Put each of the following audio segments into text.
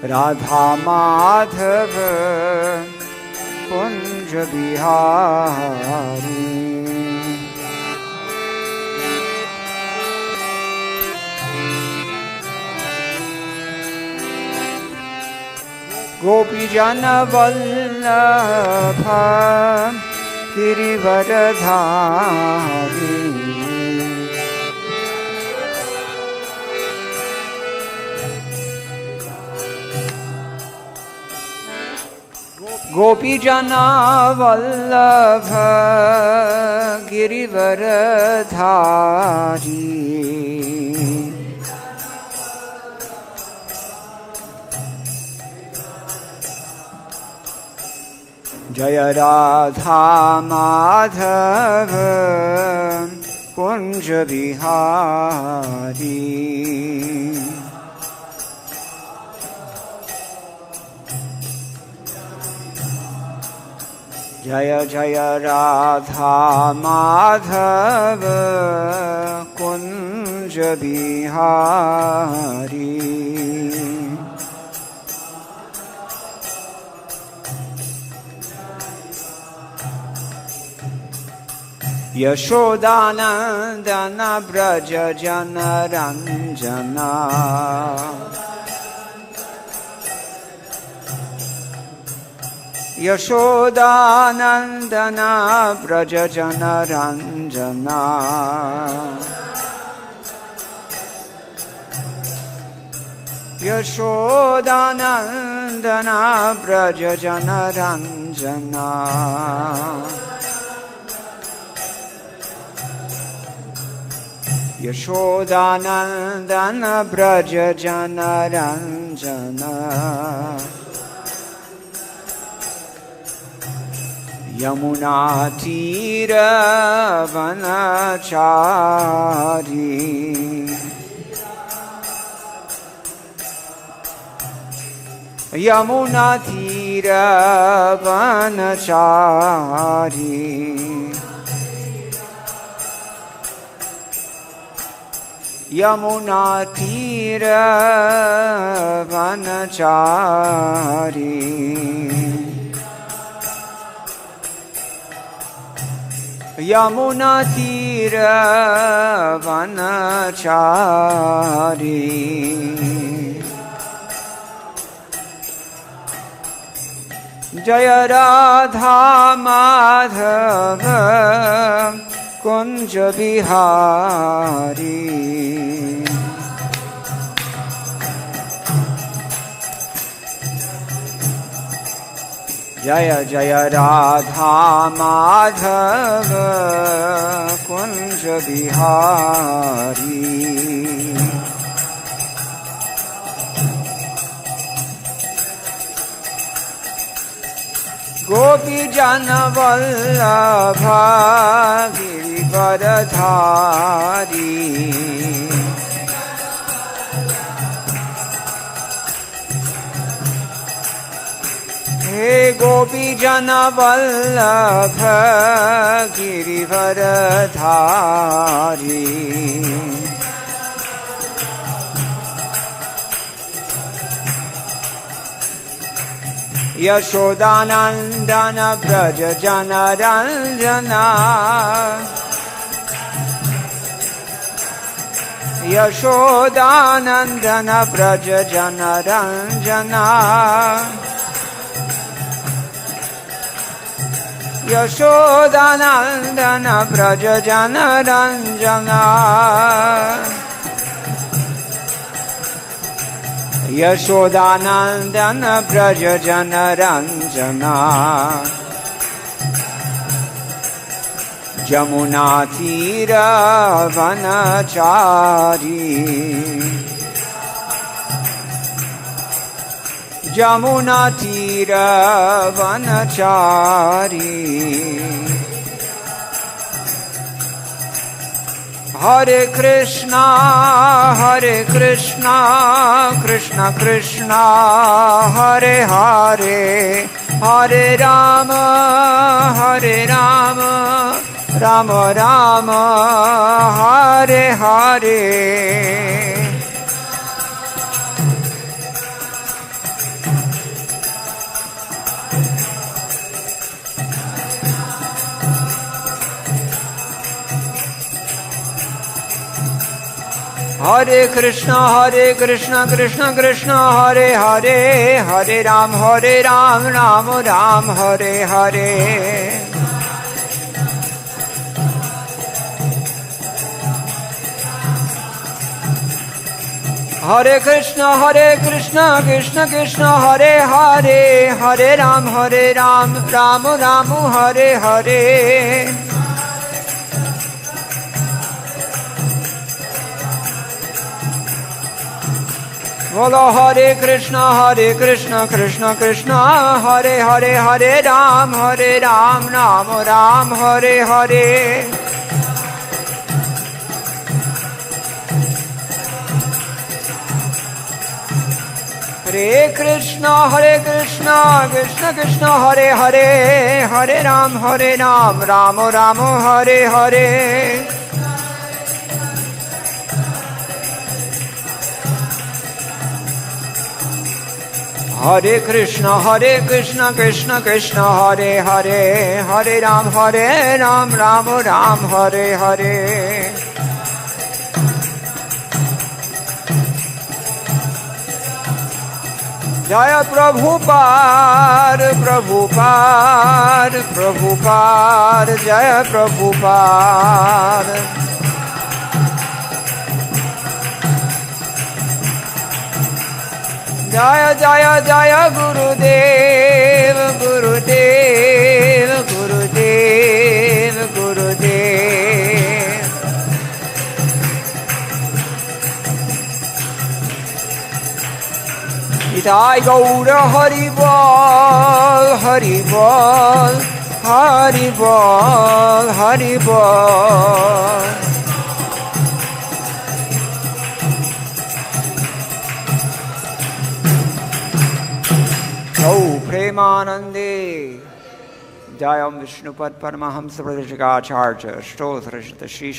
राधा माधव कुंज बिहारी। गोपी जन वल्लभ गिरिवरधारी। गोपी जन वल्लभ गिरिवरधारी। जय राधा माधव कुंज बिहारी। जय जय राधा माधव कुंज बिहारी। यशोदानंदन ब्रज जन रंजना। यशोदानंदन ब्रज जन रंजना। यशोदानंदन ब्रज जन रंजना। यशोदानंदन ब्रज जन रंजना। यमुना तीर वनचारी। यमुना तीर वनचारी। यमुना तीर वनचारी। यमुना तीर वनचारी। जय राधा माधव कुंज बिहारी। जय जय राधा माधव कुंज बिहारी। गोपी जन वल्लभ गिरिवरधारी। हे गोपी जन वल्लभ गिरिवरधारी। यशोदानंदन ब्रज जन रंजना। यशोदानंदन ब्रज जन रंजना। यशोदानंदन ब्रज जन रंजना। यशोदानंदन ब्रज जन रंजना। जमुना तीर वनचारी। जमुना तीर वनचारी। हरे कृष्णा कृष्ण कृष्ण हरे हरे, हरे Ram Ram Ram Hare Hare. Hare Krishna Krishna Krishna Hare Hare, Hare Ram Ram Ram Hare Hare. Hare Krishna Krishna Krishna Hare Hare, Hare Ram Ram Ram Hare Hare. Bolo Hare Krishna Krishna Krishna Hare Hare, Hare Ram Ram Ram Hare Hare. Hare Krishna Krishna Krishna Hare Hare, Hare Ram Ram Ram Hare Hare. Hare Krishna Krishna Krishna Hare Hare, Hare Ram Ram Ram Hare Hare. Jaya Prabhupada Prabhupada Jaya Prabhupada. Jaya Jaya Jaya Gurudev Gurudev Gurudev Gurudev. Hita Gaura Hari Bol Hari Bol Hari Bol Hari Bol. Oh Premanande Jayam Vishnupad Paramahamsa Ācārya Stotra Śrī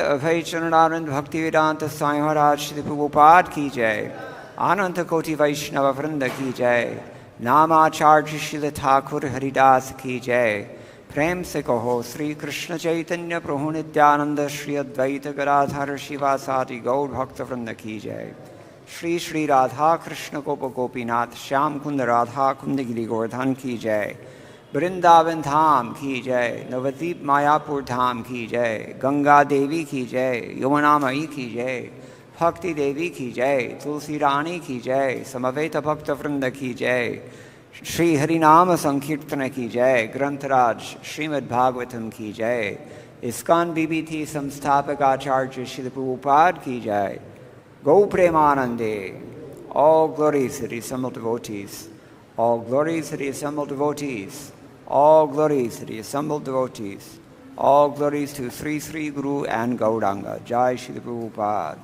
Advaita Ācārya Bhaktivedanta Swami Maharaj Śrī Prabhupada ki jai. Ananta Koti Vaishnava Vrinda ki jai. Namacharya Śrīla Thakur Haridas ki jai. Prem se kaho Sri Krishna Chaitanya Prabhu Nityananda Śrī Advaita Gadadhara Shivasati Gaur Bhakta Vrinda ki jai. Śrī Radha Krishna Gopa Gopinath Shyam Kunda Radha Kundagiri Govardhan ki jai. Vrindavan Dham ki jai. Navadip Mayapur Dham ki jai. Ganga Devi ki jai. Yamuna Mai ki jai. Bhakti Devi ki jai. Tulsi Rani ki jai. Samaveta Bhakta Vrinda ki jai. Shri Harinama Sankirtana ki jai. Grantaraj Srimad Bhagavatam ki jai. ISKCON BBT Samsthapak Acharya Śrīla Prabhupada ki jai. Go Premanande. All glories to the assembled devotees. All glories to the assembled devotees. All glories to the assembled devotees. All glories to Sri Sri Guru and Gauranga. Jai Śrīla Prabhupada.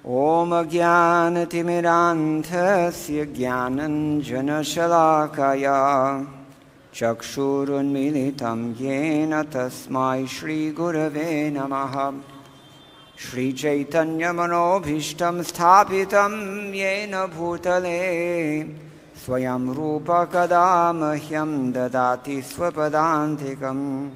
Om Ajnanatimirandhasya Jnananjana-shalakaya Chakshurunmilitam Yena Tasmai Shri Gurave Namaha. Shri Chaitanya Manobhishtam Sthapitam Yena Bhutale Swayam Rupa Kadamahyam Dadati Swapadantikam.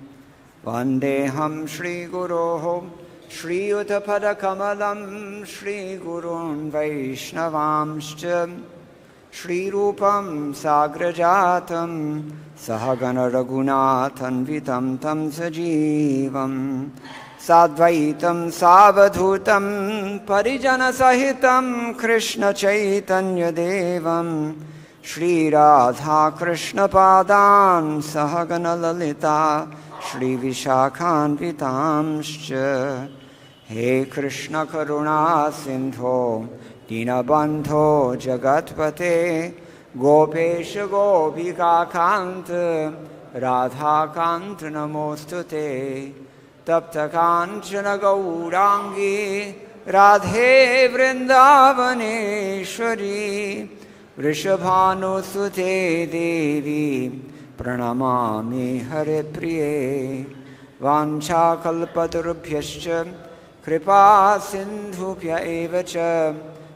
Vandeham Shri Guroho Shri Uttapadakamalam Shri Gurun Vaishnavamscha. Shri Rupam Sagrajatam Sahagana Raghunathan Vitam Tam Sajivam Sadvaitam Savadhutam Parijana Sahitam Krishna Chaitanya Devam Shri Radha Krishna Padan Sahagana Lalita Shri Vishakhan Vitamscha. He Krishna Karuna Sindho Dinabandho Jagatpate Gopesha Gopika Kant Radha Kant Namostute Tapta Kanchana Gaurangi Radhe Vrindavaneshwari Vrishabhanusute Devi Pranamami Hare Priye. Vancha Kalpatarubhyascha Kripa Sindhupya Evacha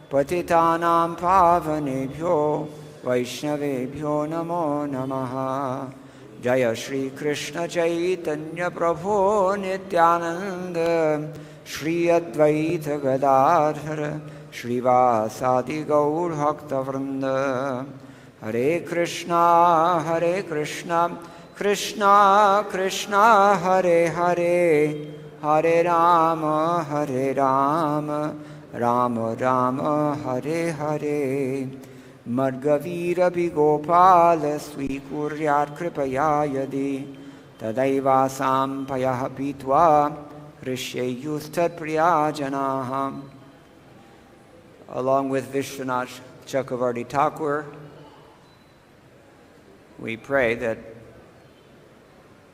Patitanam pavanebhyo Vaishnavebhyo namo namaha. Jaya Shri Krishna Chaitanya Prabhu Nityananda Śrī Advaita Gadadhara Śrīvāsadi Gaur Bhakta Vrinda. Hare Krishna, Krishna Krishna, Hare Hare, Hare Rama, Rama Rama, Hare Hare. Madgavira Bigopala Swikuryat Kripaya Yadi Tadaivasam Payaha Pitva Rishe Yustat Priyajanaham. Along with Vishwanath Chakravarti Thakur, we pray that,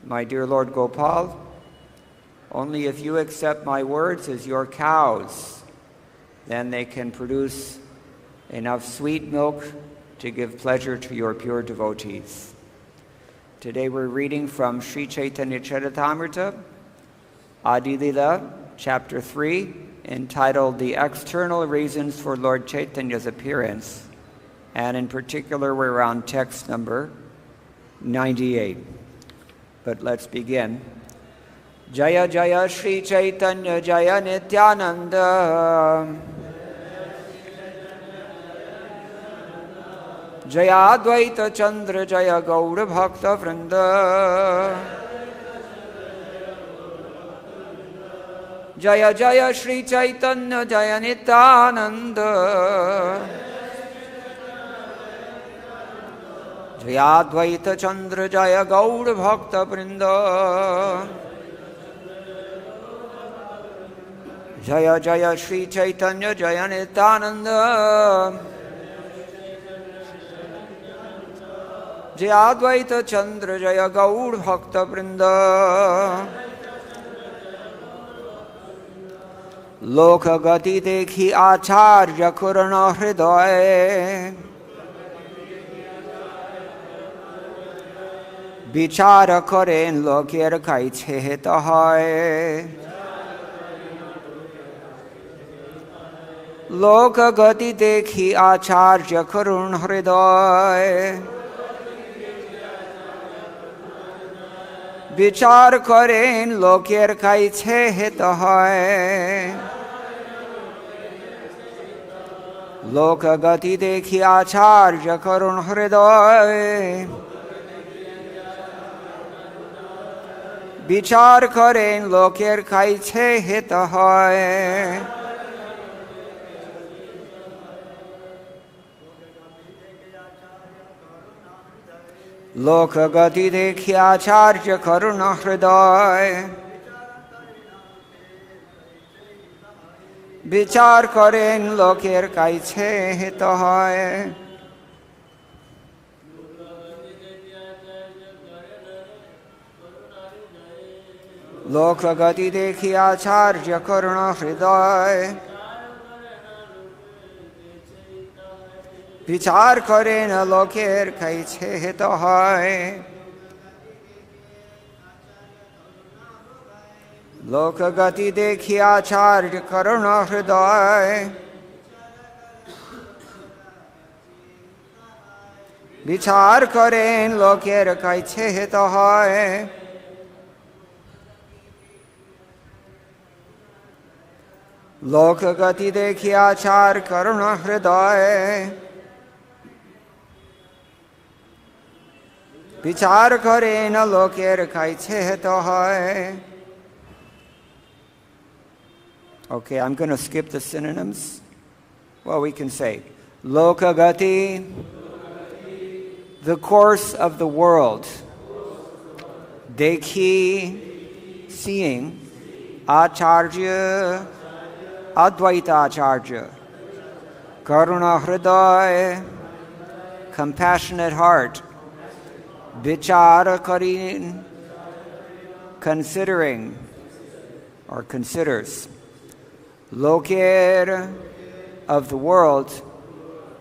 my dear Lord Gopal, only if you accept my words as your cows, then they can produce enough sweet milk to give pleasure to your pure devotees. Today we're reading from Sri Chaitanya Charitamrita, Adi Lila, chapter 3, entitled The External Reasons for Lord Chaitanya's Appearance, and in particular we're on text number 98. But let's begin. Jaya Jaya Sri Chaitanya Jaya Nityananda Jaya Advaita Chandra Jaya Gaura Bhakta Vrinda. Jaya Jaya Sri Chaitanya Jaya Nityananda Jaya Advaita Chandra Jaya Gaura Bhakta Vrinda. Jaya Jaya Sri Chaitanya Jaya Nityananda Jaya Advaita Chandra Jaya Gaur Bhakta Vrinda. Loka-gati dekhi Ācārya karuṇa-hṛdaya vicāra karen lokera kaiche hita haya. Loka-gati dekhi Ācārya karuṇa-hṛdaya vicāra karen lokera kaiche hita haya. Loka-gati dekhi Ācārya karuṇa-hṛdaya vicāra karen lokera kaiche hita haya. Loka-gati dekhi Ācārya karuṇa-hṛdaya vicāra karen lokera kaiche hita haya. Loka-gati dekhi Ācārya karuṇa-hṛdaya vicāra karena lokera kaiche hita haya. Loka-gati dekhi Ācārya karuṇa-hṛdaya vicāra karena lokera kaiche hita haya. Loka-gati dekhi Ācārya karuṇa-hṛdaya vicāra karena lokera kaiche hita haya. Okay, I'm going to skip the synonyms. Well, we can say loka-gati, the course of the world. Dekhi, seeing. Ācārya, Advaita Ācārya. Karuṇa-hṛdaya, compassionate heart. Vicāra karin, considering or considers. Lokera, of the world.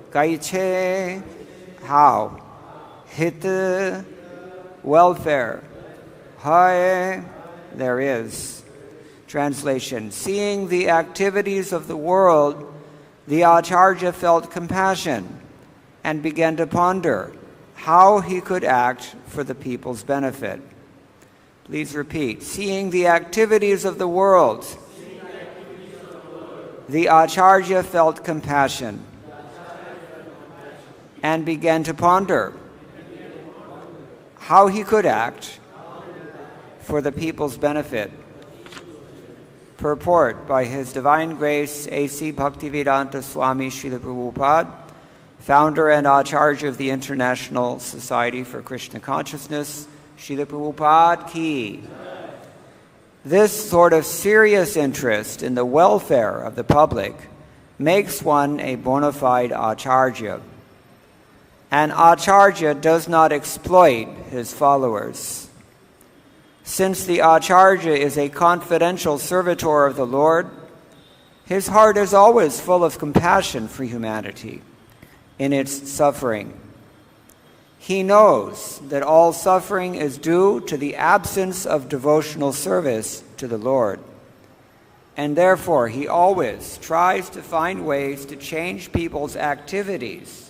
Kaiche, how. Hita, welfare. Haya, there is. Translation: seeing the activities of the world the Ācārya felt compassion and began to ponder how he could act for the people's benefit. Please repeat. Seeing the activities of the world, the Ācārya felt compassion and began to ponder how he could act for the people's benefit. Purport by His Divine Grace A.C. Bhaktivedanta Swami Srila Prabhupada, founder and Ācārya of the International Society for Krishna Consciousness, Srila Prabhupada ki. This sort of serious interest in the welfare of the public makes one a bona fide Ācārya. An Ācārya does not exploit his followers. Since the Ācārya is a confidential servitor of the Lord, his heart is always full of compassion for humanity in its suffering. He knows that all suffering is due to the absence of devotional service to the Lord, and therefore he always tries to find ways to change people's activities,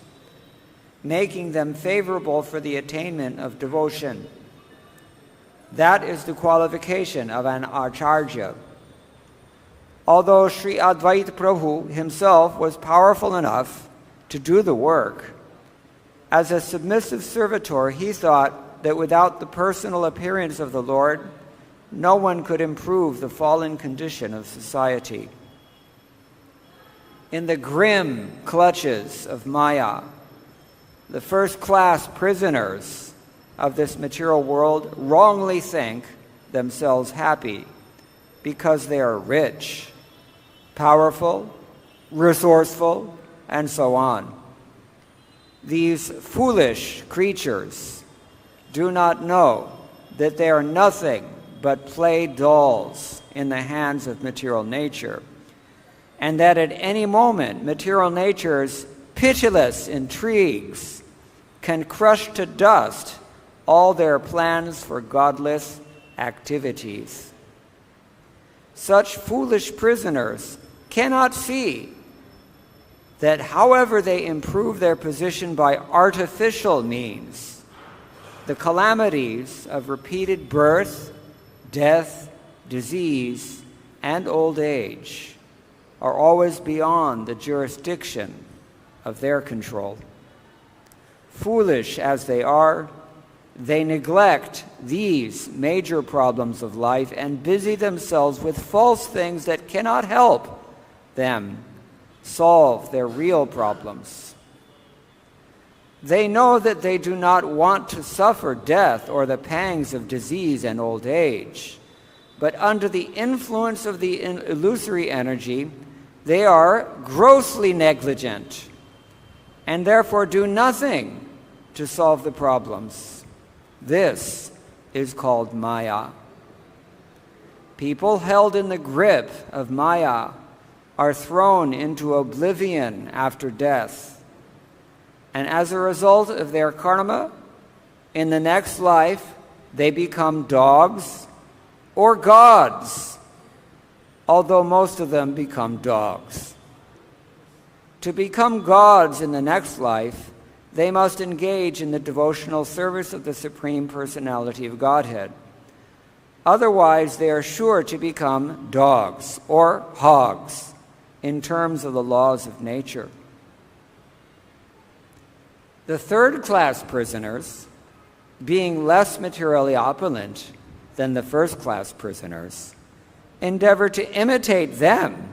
making them favorable for the attainment of devotion. That is the qualification of an Ācārya. Although Śrī Advaita Prabhu himself was powerful enough to do the work, as a submissive servitor, he thought that without the personal appearance of the Lord, no one could improve the fallen condition of society. In the grim clutches of Maya, the first-class prisoners of this material world wrongly think themselves happy because they are rich, powerful, resourceful, and so on. These foolish creatures do not know that they are nothing but play dolls in the hands of material nature, and that at any moment material nature's pitiless intrigues can crush to dust all their plans for godless activities. Such foolish prisoners cannot see that however they improve their position by artificial means, the calamities of repeated birth, death, disease, and old age are always beyond the jurisdiction of their control. Foolish as they are, they neglect these major problems of life and busy themselves with false things that cannot help them solve their real problems. They know that they do not want to suffer death or the pangs of disease and old age, but under the influence of the illusory energy, they are grossly negligent and therefore do nothing to solve the problems. This is called Maya. People held in the grip of Maya are thrown into oblivion after death. And as a result of their karma, in the next life, they become dogs or gods, although most of them become dogs. To become gods in the next life, they must engage in the devotional service of the Supreme Personality of Godhead. Otherwise, they are sure to become dogs or hogs in terms of the laws of nature. The third-class prisoners, being less materially opulent than the first-class prisoners, endeavor to imitate them,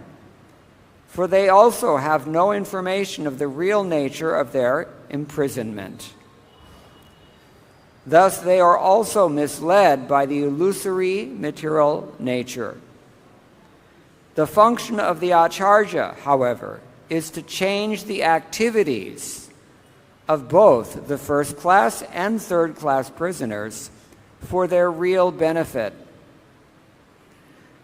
for they also have no information of the real nature of their imprisonment. Thus, they are also misled by the illusory material nature. The function of the Ācārya, however, is to change the activities of both the first-class and third-class prisoners for their real benefit.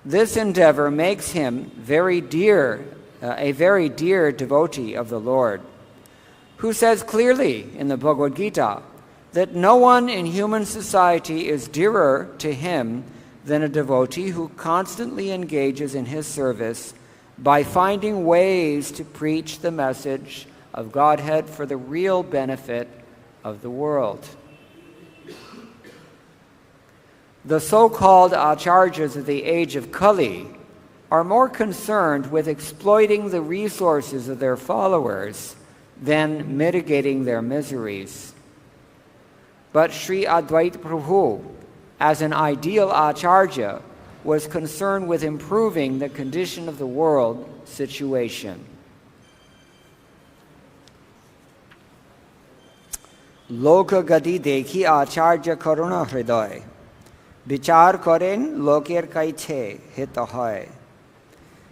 This endeavor makes him a very dear devotee of the Lord, who says clearly in the Bhagavad Gita that no one in human society is dearer to him than a devotee who constantly engages in his service by finding ways to preach the message of Godhead for the real benefit of the world. The so-called Acharyas of the age of Kali are more concerned with exploiting the resources of their followers than mitigating their miseries. But Śrī Advaita Prabhu, as an ideal Acharya, was concerned with improving the condition of the world situation. Loka-gati dekhi Ācārya karuṇa-hṛdaya. Vicāra karen lokera kaiche, hita.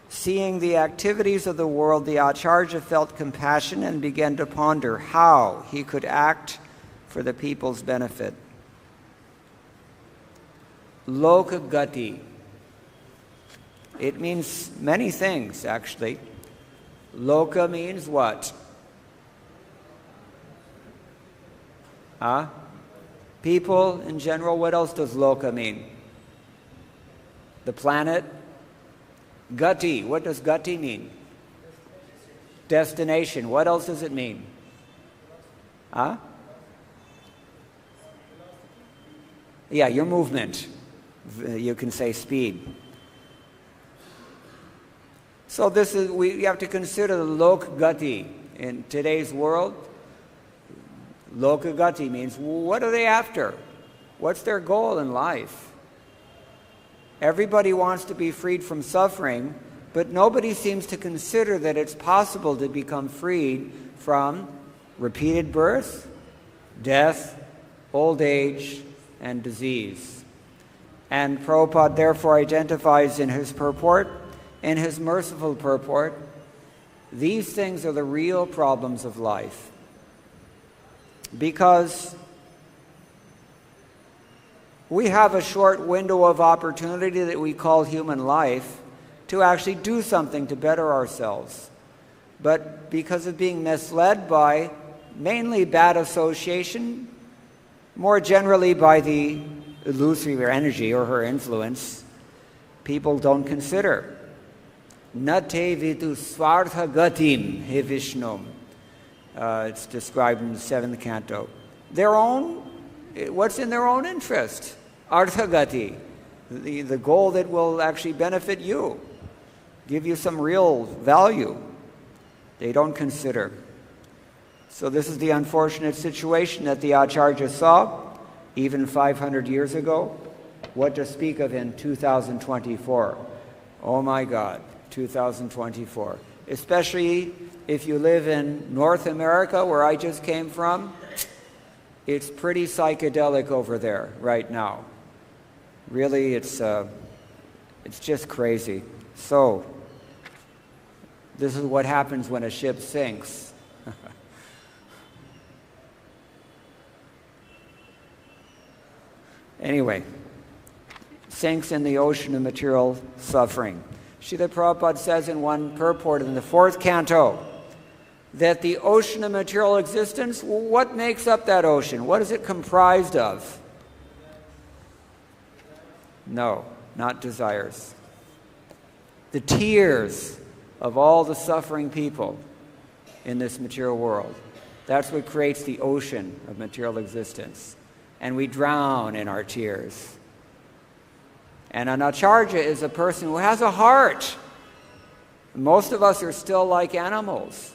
Seeing the activities of the world, the Acharya felt compassion and began to ponder how he could act for the people's benefit. Loka-gati. It means many things, actually. Loka means what? People in general. What else does loka mean? The planet. Gati. What does gati mean? Destination. What else does it mean? Yeah, your movement. You can say speed. So this is, we have to consider the loka-gati in today's world. Loka-gati means, what are they after? What's their goal in life? Everybody wants to be freed from suffering, but nobody seems to consider that it's possible to become freed from repeated birth, death, old age, and disease. And Prabhupada therefore identifies in his purport, in his merciful purport, these things are the real problems of life. Because we have a short window of opportunity that we call human life to actually do something to better ourselves. But because of being misled by mainly bad association, more generally by the illusory energy or her influence, people don't consider. Nate vidu svartha gatim he Vishnum. It's described in the 7th canto. What's in their own interest? Arthagati, the goal that will actually benefit you, give you some real value. They don't consider. So this is the unfortunate situation that the Acharya saw even 500 years ago. What to speak of in 2024? Oh my God, 2024. Especially if you live in North America, where I just came from, it's pretty psychedelic over there right now. Really, it's just crazy. So, this is what happens when a ship sinks. Anyway, sinks in the ocean of material suffering. Śrīla Prabhupada says in one purport in the 4th canto that the ocean of material existence, what makes up that ocean? What is it comprised of? No, not desires. The tears of all the suffering people in this material world. That's what creates the ocean of material existence. And we drown in our tears. And an Acharya is a person who has a heart. Most of us are still like animals.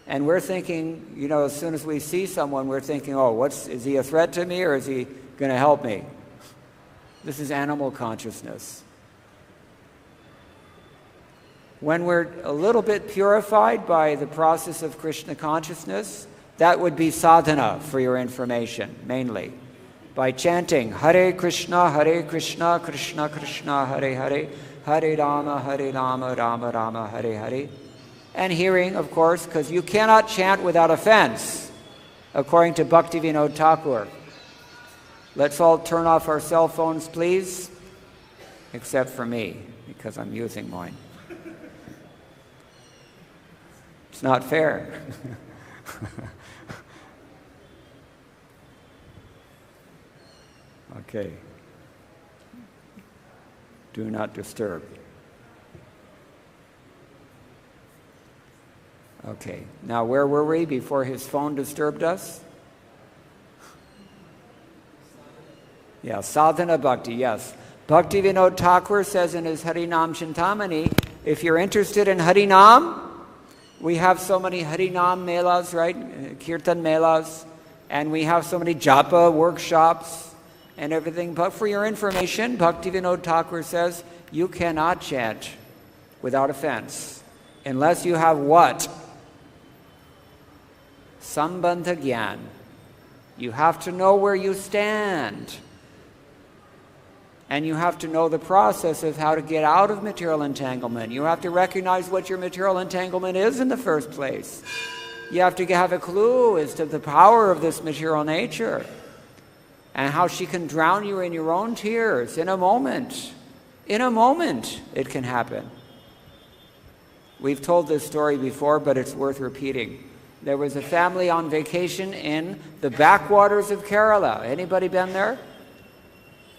And we're thinking, you know, as soon as we see someone, we're thinking, oh, is he a threat to me or is he going to help me? This is animal consciousness. When we're a little bit purified by the process of Krishna consciousness, that would be sadhana, for your information, mainly. By chanting Hare Krishna, Krishna Krishna, Hare Hare, Hare Rama, Rama Rama, Hare Hare. And hearing, of course, because you cannot chant without offense, according to Bhaktivinoda Thakur. Let's all turn off our cell phones, please, except for me, because I'm using mine. It's not fair. Okay. Do not disturb. Okay, now where were we before his phone disturbed us? Yeah, sadhana bhakti, yes. Bhaktivinoda Thakur says in his Harinam Chintamani, if you're interested in Harinam, we have so many Harinam melas, right? Kirtan melas, and we have so many japa workshops and everything. But for your information, Bhaktivinoda Thakur says, you cannot chant without offense unless you have what? Sambandha Gyan. You have to know where you stand. And you have to know the process of how to get out of material entanglement. You have to recognize what your material entanglement is in the first place. You have to have a clue as to the power of this material nature and how she can drown you in your own tears in a moment. In a moment, it can happen. We've told this story before, but it's worth repeating. There was a family on vacation in the backwaters of Kerala. Anybody been there?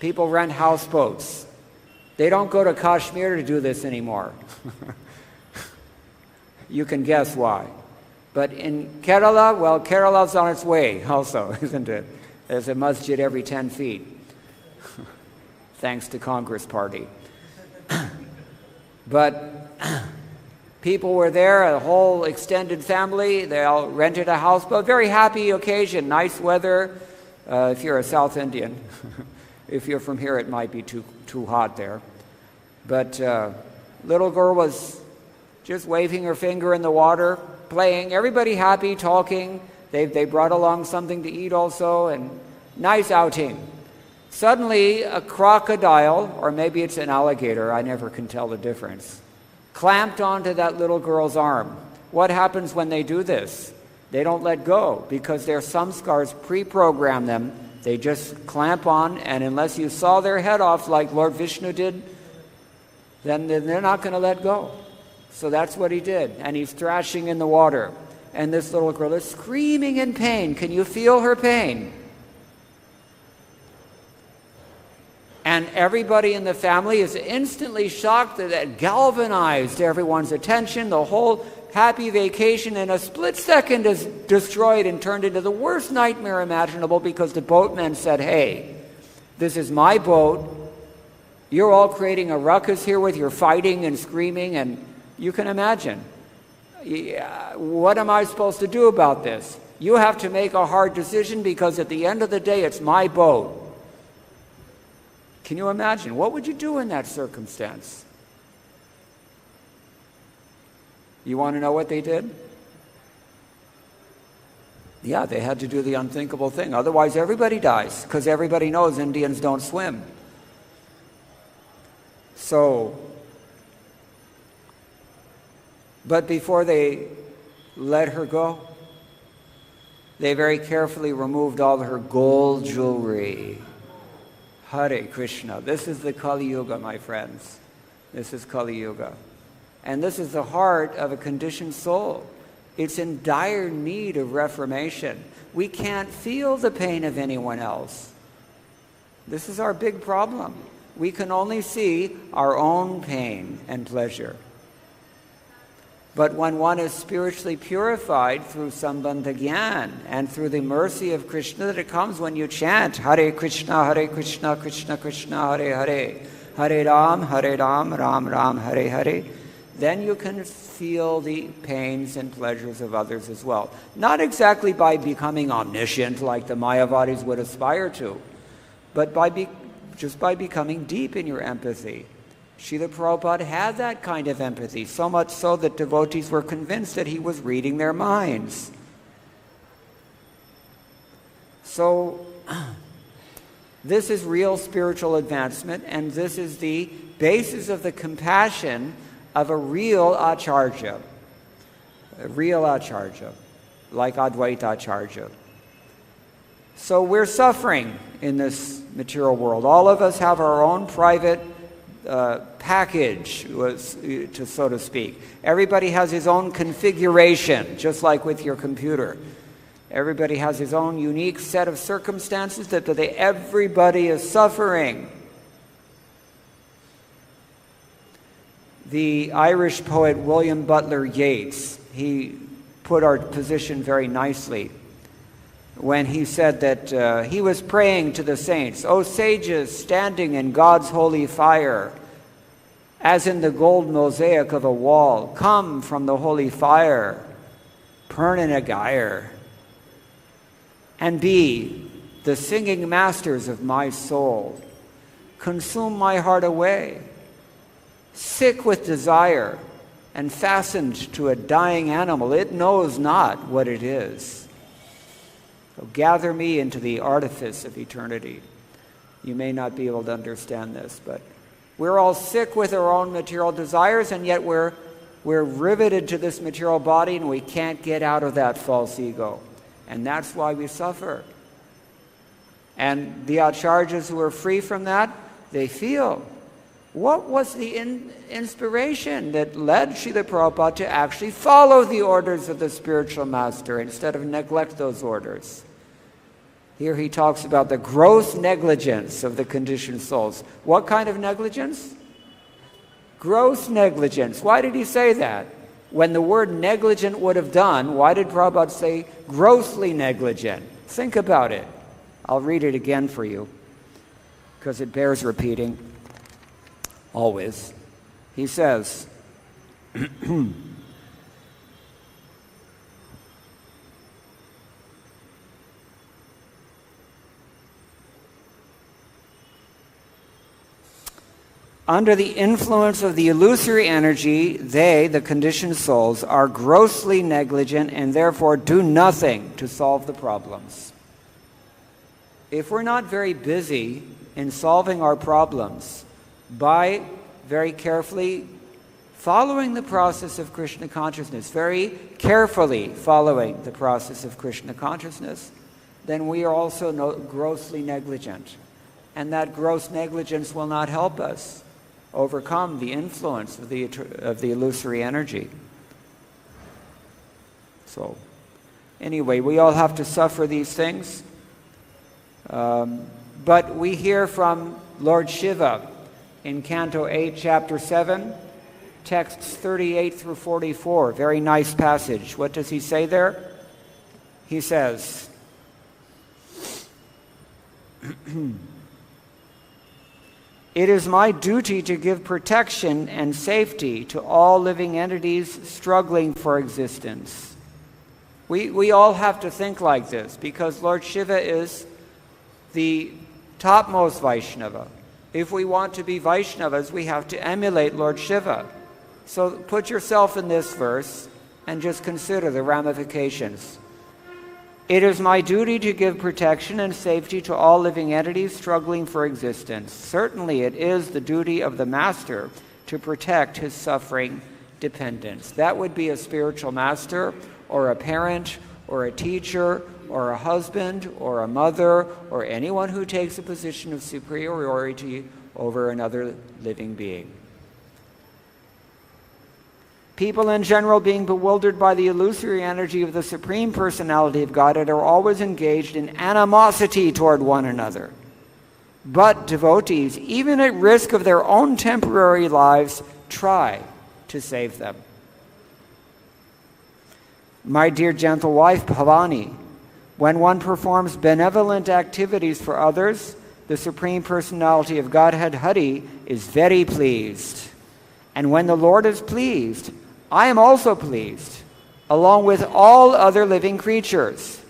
People rent houseboats. They don't go to Kashmir to do this anymore. You can guess why. But in Kerala, well, Kerala's on its way also, isn't it? There's a masjid every 10 feet. Thanks to Congress Party. But people were there, a whole extended family. They all rented a houseboat. Very happy occasion, nice weather. If you're a South Indian. If you're from here, it might be too hot there. But little girl was just waving her finger in the water, playing. Everybody happy, talking. They brought along something to eat also, and nice outing. Suddenly, a crocodile, or maybe it's an alligator, I never can tell the difference, clamped onto that little girl's arm. What happens when they do this? They don't let go, because their samskars pre-program them. They just clamp on, and unless you saw their head off like Lord Vishnu did, then they're not going to let go. So that's what he did, and he's thrashing in the water. And this little girl is screaming in pain. Can you feel her pain? And everybody in the family is instantly shocked that it galvanized everyone's attention. The whole happy vacation in a split second is destroyed and turned into the worst nightmare imaginable because the boatmen said, hey, this is my boat. You're all creating a ruckus here with your fighting and screaming, and you can imagine. What am I supposed to do about this? You have to make a hard decision because at the end of the day, it's my boat. Can you imagine? What would you do in that circumstance? You want to know what they did? Yeah, they had to do the unthinkable thing. Otherwise, everybody dies, because everybody knows Indians don't swim. So, but before they let her go, they very carefully removed all her gold jewelry. Hare Krishna. This is the Kali Yuga, my friends. This is Kali Yuga. And this is the heart of a conditioned soul. It's in dire need of reformation. We can't feel the pain of anyone else. This is our big problem. We can only see our own pain and pleasure. But when one is spiritually purified through Sambandha Gyan and through the mercy of Krishna that it comes when you chant Hare Krishna, Krishna Krishna, Hare Hare, Hare Ram, Ram Ram, Hare Hare, then you can feel the pains and pleasures of others as well. Not exactly by becoming omniscient like the Mayavadis would aspire to, but just by becoming deep in your empathy. Srila Prabhupada had that kind of empathy, so much so that devotees were convinced that he was reading their minds. So, this is real spiritual advancement, and this is the basis of the compassion of a real Ācārya. A real Ācārya, like Advaita Ācārya. So we're suffering in this material world. All of us have our own private package, so to speak. Everybody has his own configuration, just like with your computer. Everybody has his own unique set of circumstances that everybody is suffering. The Irish poet William Butler Yeats, he put our position very nicely when he said that he was praying to the saints, "O sages standing in God's holy fire, as in the gold mosaic of a wall, come from the holy fire, karuṇa-hṛdaya, and be the singing masters of my soul. Consume my heart away, sick with desire and fastened to a dying animal. It knows not what it is. So gather me into the artifice of eternity." You may not be able to understand this, but we're all sick with our own material desires, and yet we're riveted to this material body, and we can't get out of that false ego. And that's why we suffer. And the Acharyas who are free from that, they feel. What was the inspiration that led Śrīla Prabhupada to actually follow the orders of the spiritual master instead of neglect those orders? Here he talks about the gross negligence of the conditioned souls. What kind of negligence? Gross negligence. Why did he say that? When the word negligent would have done, why did Prabhupada say grossly negligent? Think about it. I'll read it again for you, because it bears repeating always. He says, under the influence of the illusory energy, they, the conditioned souls, are grossly negligent and therefore do nothing to solve the problems. If we're not very busy in solving our problems by very carefully following the process of Krishna consciousness, very carefully following the process of Krishna consciousness, then we are also grossly negligent. And that gross negligence will not help us overcome the influence of the illusory energy. So, anyway, we all have to suffer these things. But we hear from Lord Shiva in Canto 8, Chapter 7, texts 38 through 44. Very nice passage. What does he say there? He says, "It is my duty to give protection and safety to all living entities struggling for existence." We all have to think like this, because Lord Shiva is the topmost Vaishnava. If we want to be Vaishnavas, we have to emulate Lord Shiva. So put yourself in this verse and just consider the ramifications. "It is my duty to give protection and safety to all living entities struggling for existence. Certainly it is the duty of the master to protect his suffering dependents." That would be a spiritual master, or a parent, or a teacher, or a husband, or a mother, or anyone who takes a position of superiority over another living being. People in general, being bewildered by the illusory energy of the Supreme Personality of Godhead, are always engaged in animosity toward one another. But devotees, even at risk of their own temporary lives, try to save them. My dear gentle wife, Bhavani, when one performs benevolent activities for others, the Supreme Personality of Godhead, Hari, is very pleased. And when the Lord is pleased, I am also pleased, along with all other living creatures.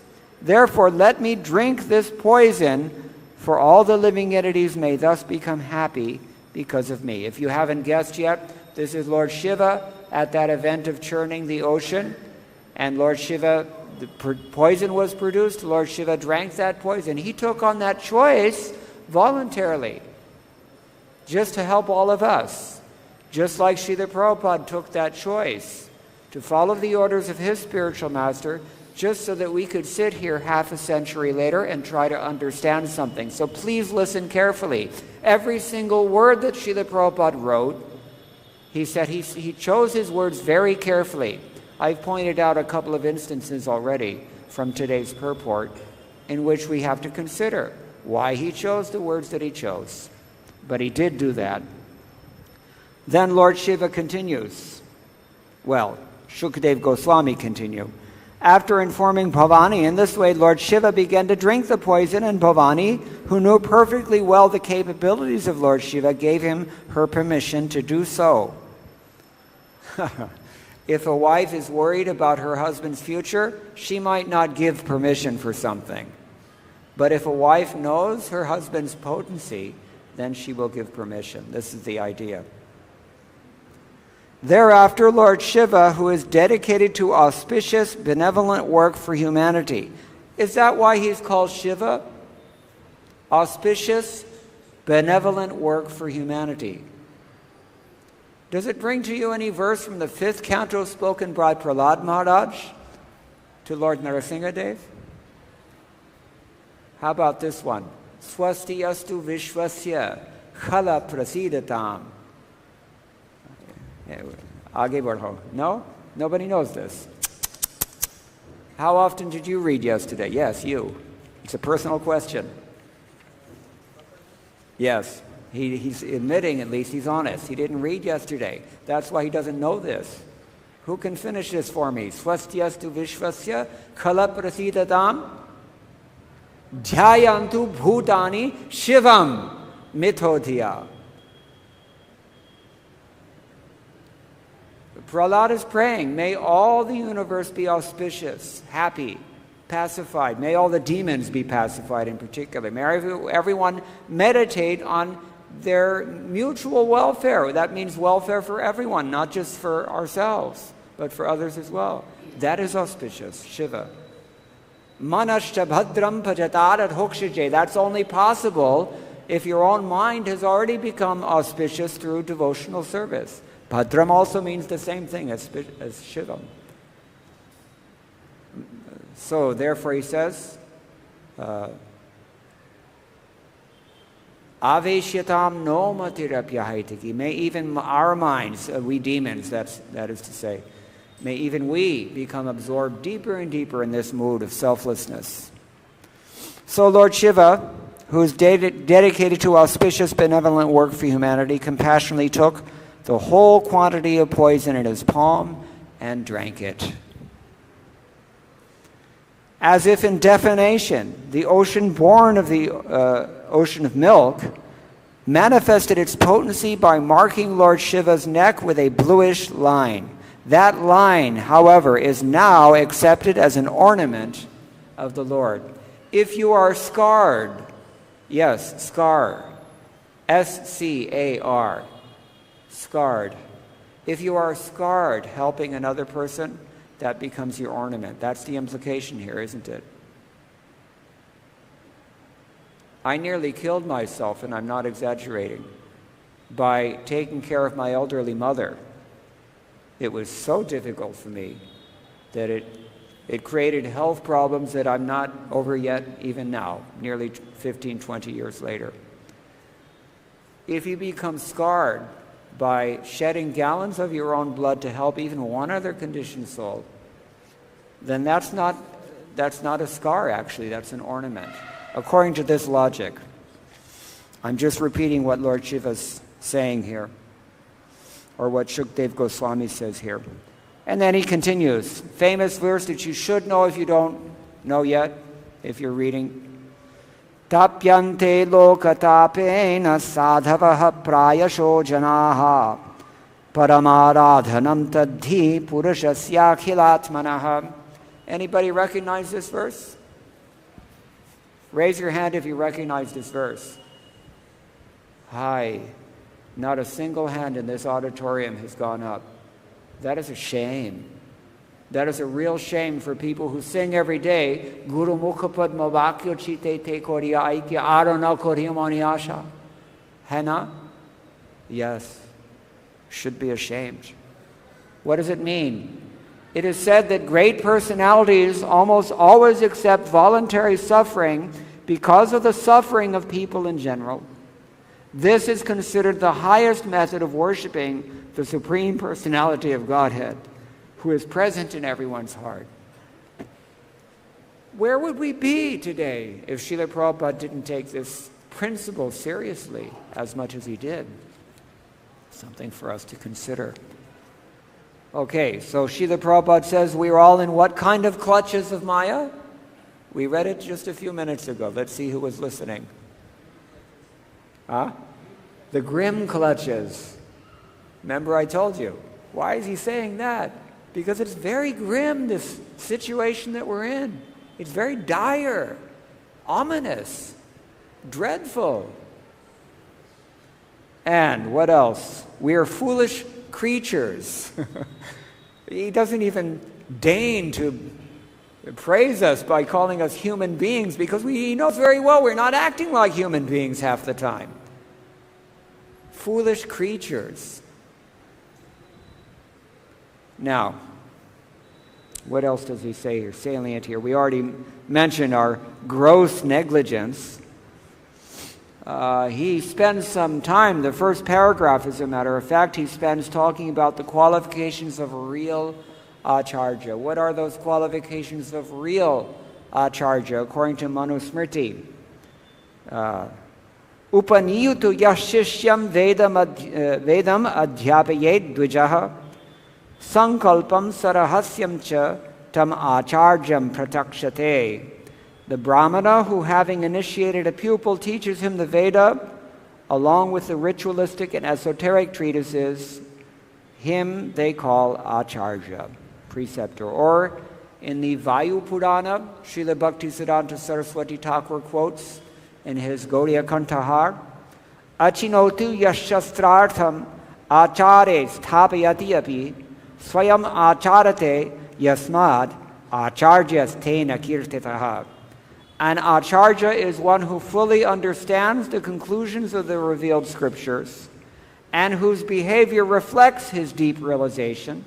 Therefore, let me drink this poison, for all the living entities may thus become happy because of me. If you haven't guessed yet, this is Lord Shiva at that event of churning the ocean. And Lord Shiva, the poison was produced. Lord Shiva drank that poison. He took on that choice voluntarily, just to help all of us. Just like Śrīla Prabhupada took that choice to follow the orders of his spiritual master, just so that we could sit here half a century later and try to understand something. So please listen carefully. Every single word that Śrīla Prabhupada wrote, he said he chose his words very carefully. I've pointed out a couple of instances already from today's purport in which we have to consider why he chose the words that he chose. But he did do that. Then Lord Shiva continues. Well, Shukadeva Goswami continues. After informing Bhavani in this way, Lord Shiva began to drink the poison, and Bhavani, who knew perfectly well the capabilities of Lord Shiva, gave him her permission to do so. If a wife is worried about her husband's future, she might not give permission for something. But if a wife knows her husband's potency, then she will give permission. This is the idea. Thereafter, Lord Shiva, who is dedicated to auspicious, benevolent work for humanity. Is that why he's called Shiva? Auspicious, benevolent work for humanity. Does it bring to you any verse from the 5th canto spoken by Prahlad Maharaj to Lord Narasimhadev? How about this one? Swasti astu vishvasya khala prasidatam. Aage badho. No? Nobody knows this. How often did you read yesterday? Yes, you. It's a personal question. Yes. He's admitting, at least he's honest. He didn't read yesterday. That's why he doesn't know this. Who can finish this for me? Swastyastu vishvasya khala prasidatam dhyayantu bhutani shivam mithodhya. Prahlad is praying, may all the universe be auspicious, happy, pacified. May all the demons be pacified in particular. May everyone meditate on their mutual welfare. That means welfare for everyone, not just for ourselves, but for others as well. That is auspicious, Shiva. Manashta bhadram pajatarat hokshije. That's only possible if your own mind has already become auspicious through devotional service. Bhadram also means the same thing as Shivam. So therefore he says, Aveshyatam no matirapyahaitiki. May even our minds, we demons, that is to say, may even we become absorbed deeper and deeper in this mood of selflessness. So Lord Shiva, who is dedicated to auspicious benevolent work for humanity, compassionately took the whole quantity of poison in his palm and drank it. As if in definition, the ocean born of the ocean of milk manifested its potency by marking Lord Shiva's neck with a bluish line. That line, however, is now accepted as an ornament of the Lord. If you are scarred, yes, scar, S-C-A-R, scarred. If you are scarred helping another person, that becomes your ornament. That's the implication here, isn't it? I nearly killed myself, and I'm not exaggerating, by taking care of my elderly mother. It was so difficult for me that it created health problems that I'm not over yet even now, nearly 15, 20 years later. If you become scarred by shedding gallons of your own blood to help even one other conditioned soul, then that's not a scar, actually, that's an ornament, according to this logic. I'm just repeating what Lord Shiva's saying here, or what Shukdev Goswami says here. And then he continues, famous verse that you should know if you don't know yet, if you're reading. Tapyante lokatapena sadhavaha prayasho janaha paramaradhanam tadhi purushasya. Anybody recognize this verse? Raise your hand if you recognize this verse. Hi. Not a single hand in this auditorium has gone up. That is a shame. That is a real shame for people who sing every day, Guru Mukhapad Mavakyo Chite Te Koriya Aikya Arana Koriyamaniasha. Hena? Yes. Should be ashamed. What does it mean? It is said that great personalities almost always accept voluntary suffering because of the suffering of people in general. This is considered the highest method of worshiping the Supreme Personality of Godhead, who is present in everyone's heart. Where would we be today if Srila Prabhupada didn't take this principle seriously as much as he did? Something for us to consider. Okay, so Srila Prabhupada says we are all in what kind of clutches of Maya? We read it just a few minutes ago. Let's see who was listening. Huh? The grim clutches. Remember I told you. Why is he saying that? Because it's very grim, this situation that we're in. It's very dire, ominous, dreadful. And what else? We are foolish creatures. He doesn't even deign to praise us by calling us human beings because he knows very well we're not acting like human beings half the time. Foolish creatures. Now, what else does he say here? Salient here. We already mentioned our gross negligence. He spends some time, the first paragraph as a matter of fact, he spends talking about the qualifications of a real Ācārya. What are those qualifications of real Ācārya according to Manusmriti? Upaniyutu yashishyam vedam adhyapayet dvijaha sankalpam sarahasyam cha tam ācāryam pratakshate. The Brahmana who, having initiated a pupil, teaches him the Veda along with the ritualistic and esoteric treatises, him they call Ācārya, preceptor. Or in the Vayu Purana, Srila Bhaktisiddhanta Saraswati Thakur quotes in his Gaudiya Kantahar, Achinotu yashastrartham ācāre sthapayati api swayam ācārate yasmad ācāryas tena kirtitaha. An Ācārya is one who fully understands the conclusions of the revealed scriptures and whose behavior reflects his deep realization.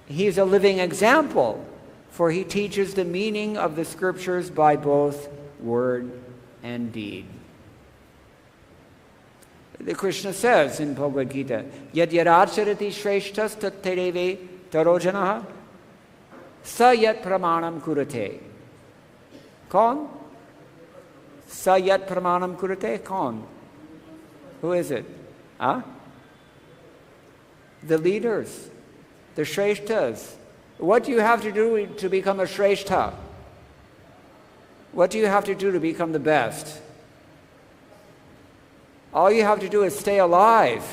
He's a living example, for he teaches the meaning of the scriptures by both word and deed. The Krishna says in Bhagavad Gita, Yad yadacharati shreshtas tattereve tarojanaha sa yat pramanam kurate. Kaun? Sa yat pramanam kurate? Kaun? Who is it? Huh? The leaders, the shreshtas. What do you have to do to become a shrestha? What do you have to do to become the best? All you have to do is stay alive.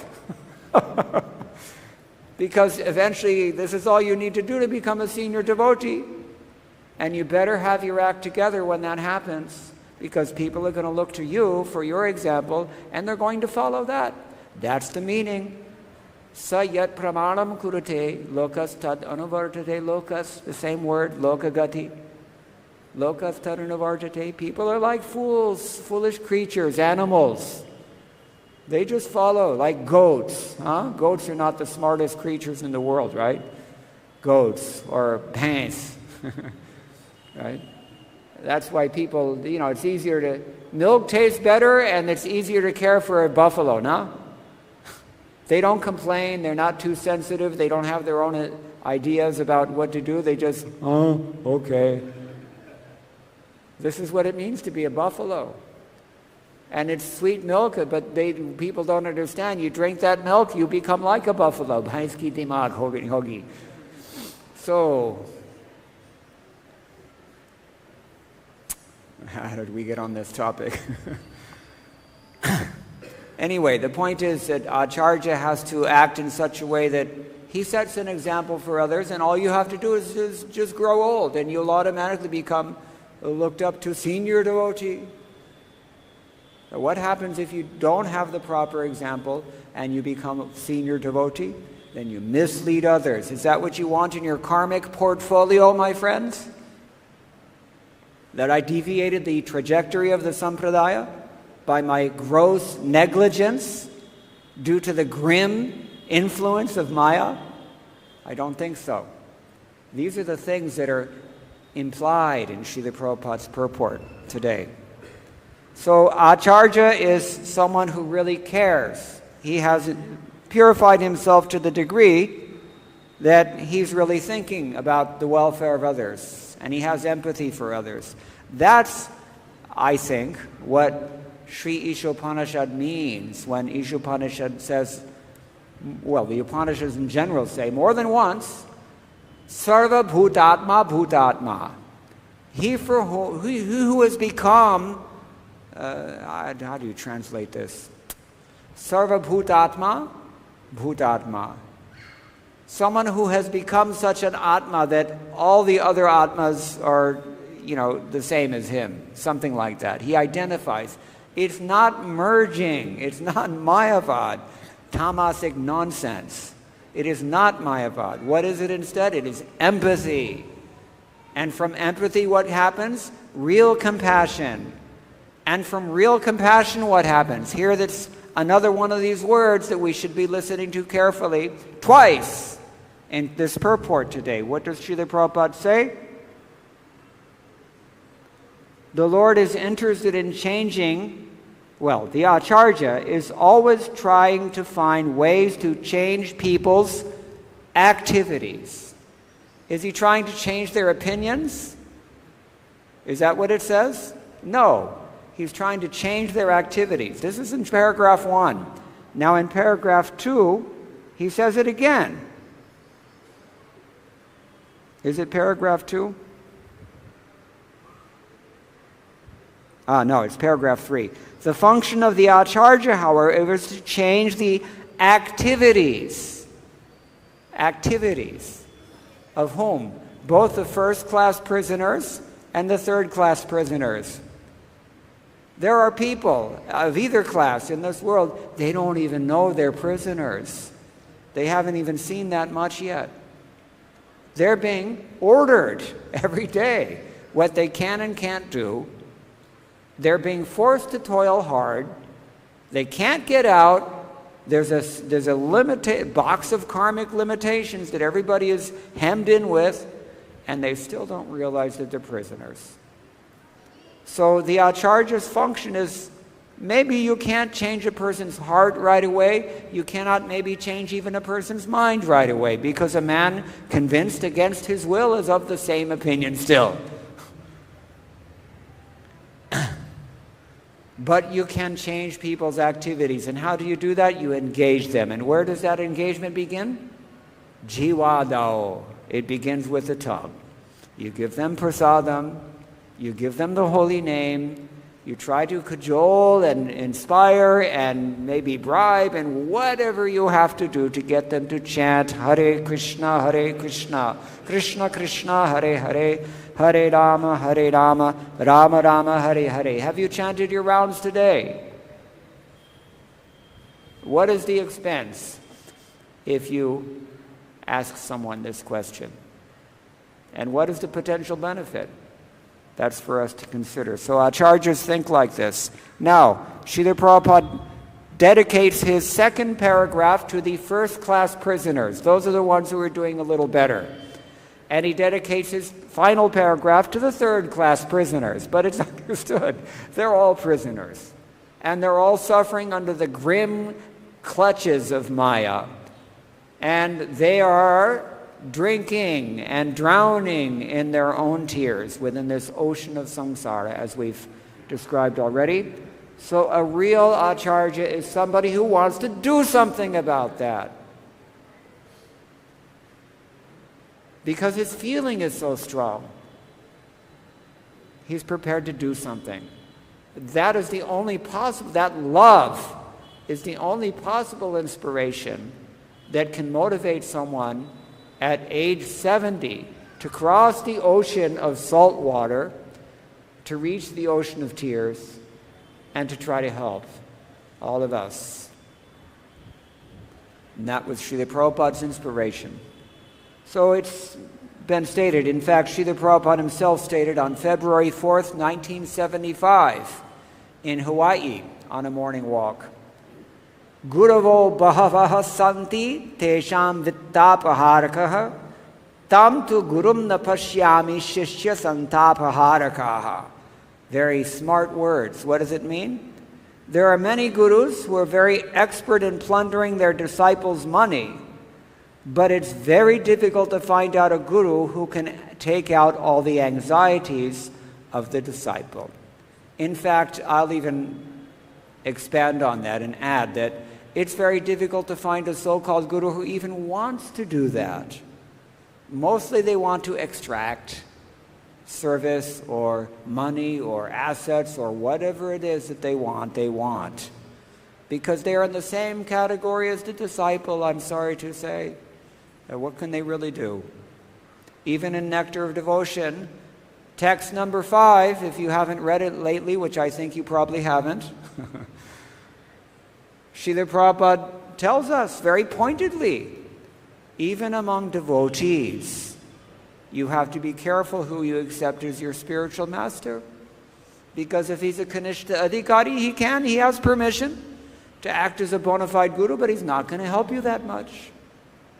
Because eventually this is all you need to do to become a senior devotee. And you better have your act together when that happens, because people are going to look to you for your example, and they're going to follow that. That's the meaning. Sa yat pramanam kurate lokas tad anuvartate lokas, the same word, loka-gati. Lokas tad anuvartate. People are like fools, foolish creatures, animals. They just follow, like goats. Goats are not the smartest creatures in the world, right? Goats or pants. Right? That's why people, it's easier to, milk tastes better and it's easier to care for a buffalo, no? They don't complain, they're not too sensitive, they don't have their own ideas about what to do, they just, okay. This is what it means to be a buffalo. And it's sweet milk, but people don't understand. You drink that milk, you become like a buffalo. So, how did we get on this topic? Anyway, the point is that Ācārya has to act in such a way that he sets an example for others, and all you have to do is just grow old, and you'll automatically become looked up to senior devotee. What happens if you don't have the proper example and you become a senior devotee? Then you mislead others. Is that what you want in your karmic portfolio, my friends? That I deviated the trajectory of the sampradaya by my gross negligence due to the grim influence of Maya? I don't think so. These are the things that are implied in Srila Prabhupada's purport today. So Ācārya is someone who really cares. He has purified himself to the degree that he's really thinking about the welfare of others, and he has empathy for others. That's, I think, what Śrī Ishopanishad means when Ishopanishad says well, the Upanishads in general say more than once, sarva bhutatma bhutatma. He who has become, how do you translate this? Sarva bhutatma bhutatma. Someone who has become such an atma that all the other atmas are, the same as him. Something like that. He identifies. It's not merging. It's not mayavad. Tamasic nonsense. It is not mayavad. What is it instead? It is empathy. And from empathy, what happens? Real compassion. And from real compassion, what happens? Here, that's another one of these words that we should be listening to carefully. Twice in this purport today. What does Śrīla Prabhupada say? The Lord is interested in changing. Well, the Ācārya is always trying to find ways to change people's activities. Is he trying to change their opinions? Is that what it says? No. He's trying to change their activities. This is in paragraph 1. Now in paragraph 2, he says it again. Is it paragraph 2? No, it's paragraph 3. The function of the Ācārya, however, is to change the activities. Activities of whom? Both the first-class prisoners and the third-class prisoners. There are people of either class in this world, they don't even know they're prisoners. They haven't even seen that much yet. They're being ordered every day what they can and can't do. They're being forced to toil hard. They can't get out. There's a box of karmic limitations that everybody is hemmed in with, and they still don't realize that they're prisoners. So the Ācārya's function is, maybe you can't change a person's heart right away. You cannot maybe change even a person's mind right away, because a man convinced against his will is of the same opinion still. But you can change people's activities. And how do you do that? You engage them. And where does that engagement begin? Jivādao. It begins with the tongue. You give them prasadam. You give them the holy name. You try to cajole and inspire and maybe bribe and whatever you have to do to get them to chant Hare Krishna, Krishna Krishna, Hare Hare, Hare Rama, Rama Rama, Hare Hare. Have you chanted your rounds today? What is the expense if you ask someone this question? And what is the potential benefit? That's for us to consider. So Ācāryas think like this. Now, Śrīla Prabhupada dedicates his second paragraph to the first-class prisoners. Those are the ones who are doing a little better. And he dedicates his final paragraph to the third-class prisoners. But it's understood. They're all prisoners. And they're all suffering under the grim clutches of Maya. And they are drinking and drowning in their own tears within this ocean of samsara, as we've described already. So a real Ācārya is somebody who wants to do something about that, because his feeling is so strong. He's prepared to do something. That is the only possible, that love is the only possible inspiration that can motivate someone at age 70 to cross the ocean of salt water, to reach the ocean of tears, and to try to help all of us. And that was Śrīla Prabhupada's inspiration. So it's been stated, in fact, Śrīla Prabhupada himself stated on February 4th, 1975, in Hawaii, on a morning walk, Guravo bahavaha santi tesham vittapahārakaha tam tu gurum na pashyami shishya santapahārakaha. Very smart words. What does it mean? There are many gurus who are very expert in plundering their disciples' money, but it's very difficult to find out a guru who can take out all the anxieties of the disciple. In fact, I'll even expand on that and add that it's very difficult to find a so-called guru who even wants to do that. Mostly they want to extract service or money or assets or whatever it is that they want. Because they are in the same category as the disciple, I'm sorry to say. What can they really do? Even in Nectar of Devotion, text number 5, if you haven't read it lately, which I think you probably haven't, Srila Prabhupada tells us very pointedly, even among devotees, you have to be careful who you accept as your spiritual master. Because if he's a karuṇa-hṛdaya, he has permission to act as a bona fide guru, but he's not going to help you that much.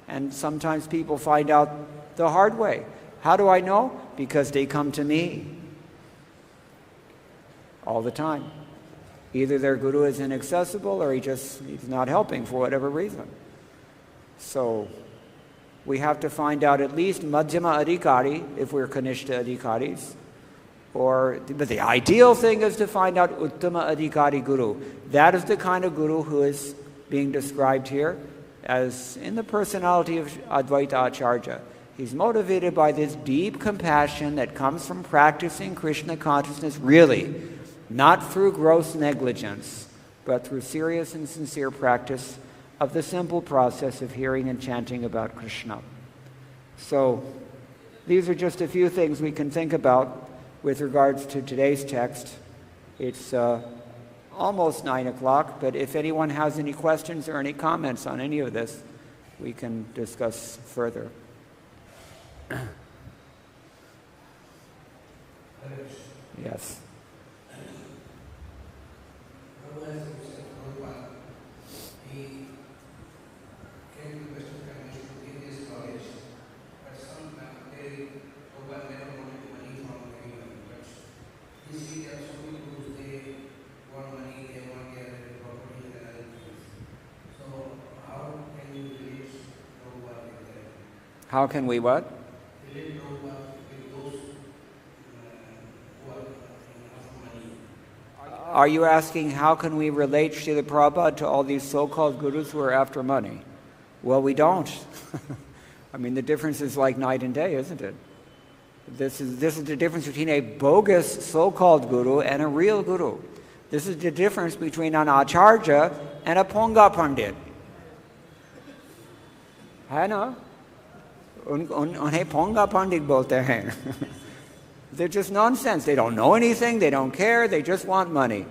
And sometimes people find out the hard way. How do I know? Because they come to me all the time. Either their guru is inaccessible or he's not helping for whatever reason. So we have to find out at least madhyama adhikari if we're kanishta adhikaris. But the ideal thing is to find out uttama adhikari guru. That is the kind of guru who is being described here as in the personality of Advaita Ācārya. He's motivated by this deep compassion that comes from practicing Krishna consciousness really, not through gross negligence, but through serious and sincere practice of the simple process of hearing and chanting about Krishna. So these are just a few things we can think about with regards to today's text. It's almost 9 o'clock, but if anyone has any questions or any comments on any of this, we can discuss further. Yes. How can we what? Are you asking how can we relate Srila Prabhupada to all these so-called gurus who are after money? Well, we don't. I mean, the difference is like night and day, isn't it? This is the difference between a bogus so-called guru and a real guru. This is the difference between an acharya and a ponga pandit. है ना? उन्हें ponga pandit बोलते हैं. They're just nonsense. They don't know anything. They don't care. They just want money.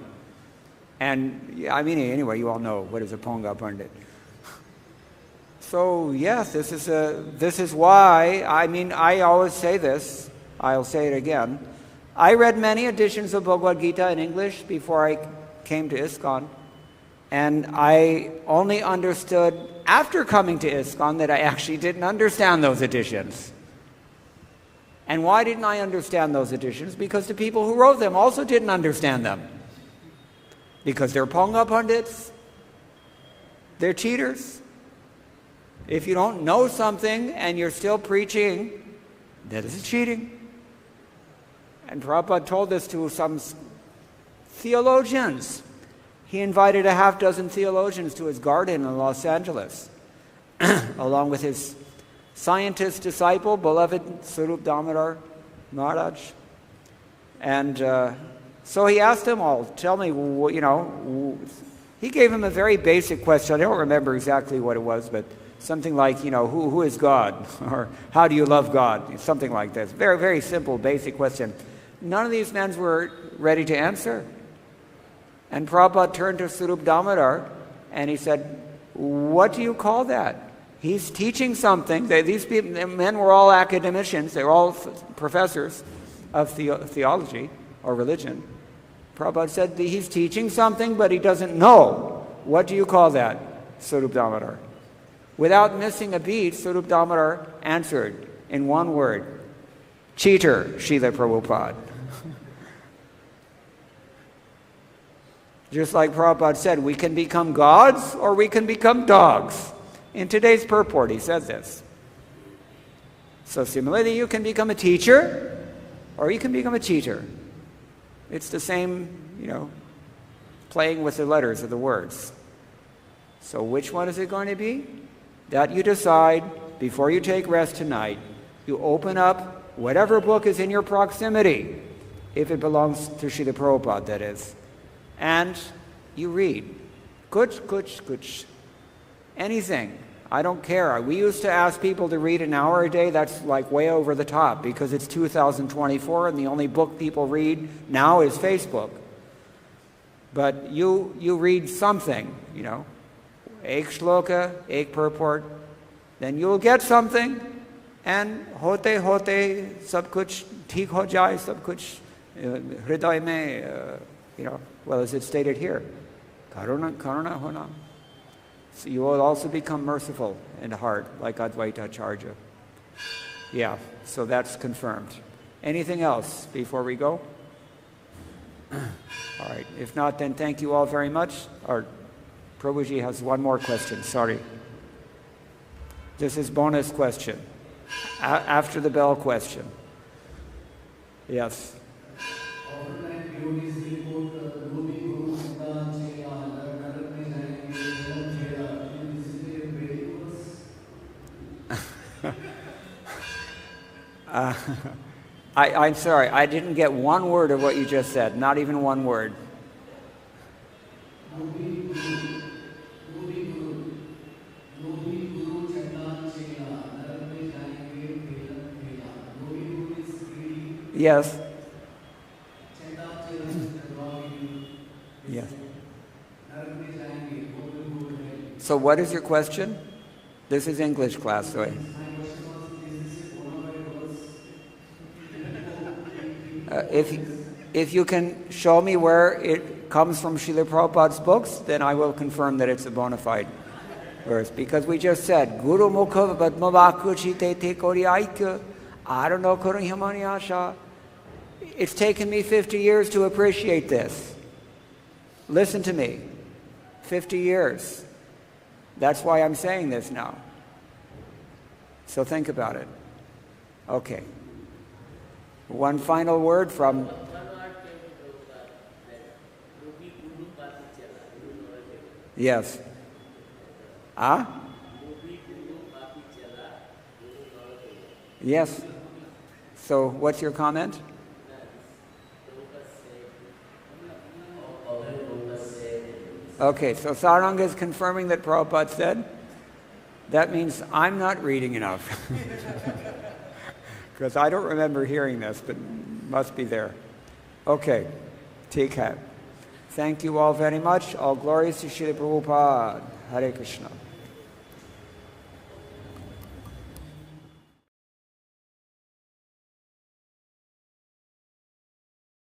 And I mean, anyway, you all know what is a ponga pandit. So yes, this is why. I mean, I always say this. I'll say it again. I read many editions of Bhagavad Gita in English before I came to ISKCON, and I only understood after coming to ISKCON that I actually didn't understand those editions. And why didn't I understand those editions? Because the people who wrote them also didn't understand them. Because they're ponga pandits. They're cheaters. If you don't know something and you're still preaching, that is cheating. And Prabhupada told this to some theologians. He invited a half-dozen theologians to his garden in Los Angeles, along with his scientist disciple, beloved Swarup Damodar Maharaj. And so he asked them all, tell me, he gave him a very basic question. I don't remember exactly what it was, but something like, who is God? Or how do you love God? Something like this. Very, very simple, basic question. None of these men were ready to answer. And Prabhupada turned to Swarup Damodar and he said, what do you call that? He's teaching something. These men were all academicians. They were all professors of theology or religion. Prabhupada said he's teaching something, but he doesn't know. What do you call that, Swarup Damodar? Without missing a beat, Swarup Damodar answered in one word, cheater, Srila Prabhupada. Just like Prabhupada said, we can become gods or we can become dogs. In today's purport, he says this. So similarly, you can become a teacher or you can become a cheater. It's the same, playing with the letters of the words. So which one is it going to be? That you decide before you take rest tonight. You open up whatever book is in your proximity, if it belongs to Srila Prabhupada, that is, and you read. Kuch. Anything. I don't care. We used to ask people to read an hour a day. That's like way over the top because it's 2024 and the only book people read now is Facebook. But you read something, you know, ek shloka, ek purport, then you'll get something, and hote sab kuch theek ho jaye, sab kuch hṛdaya mein, you know, well, as it's stated here, karuṇa-hṛdaya. So you will also become merciful in heart, like Advaita Ācārya. Yeah, so that's confirmed. Anything else before we go? All right, if not, then thank you all very much. Our Prabhuji has one more question, sorry. This is bonus question, after the bell question. Yes. I'm sorry, I didn't get one word of what you just said, not even one word. Yes. Yes. So what is your question? This is English class, so if you can show me where it comes from Srila Prabhupada's books, then I will confirm that it's a bona fide verse. Because we just said, Guru Mukha Vadmavakuchite te kori aika, Arano Karuṇa-hṛdaya asha. It's taken me 50 years to appreciate this. Listen to me. 50 years. That's why I'm saying this now. So think about it. Okay. One final word from... Yes. Ah? Yes. So what's your comment? Okay, so Saranga is confirming that Prabhupada said. That means I'm not reading enough. Because I don't remember hearing this, but must be there. Okay, take care. Thank you all very much. All glories to Srila Prabhupada. Hare Krishna.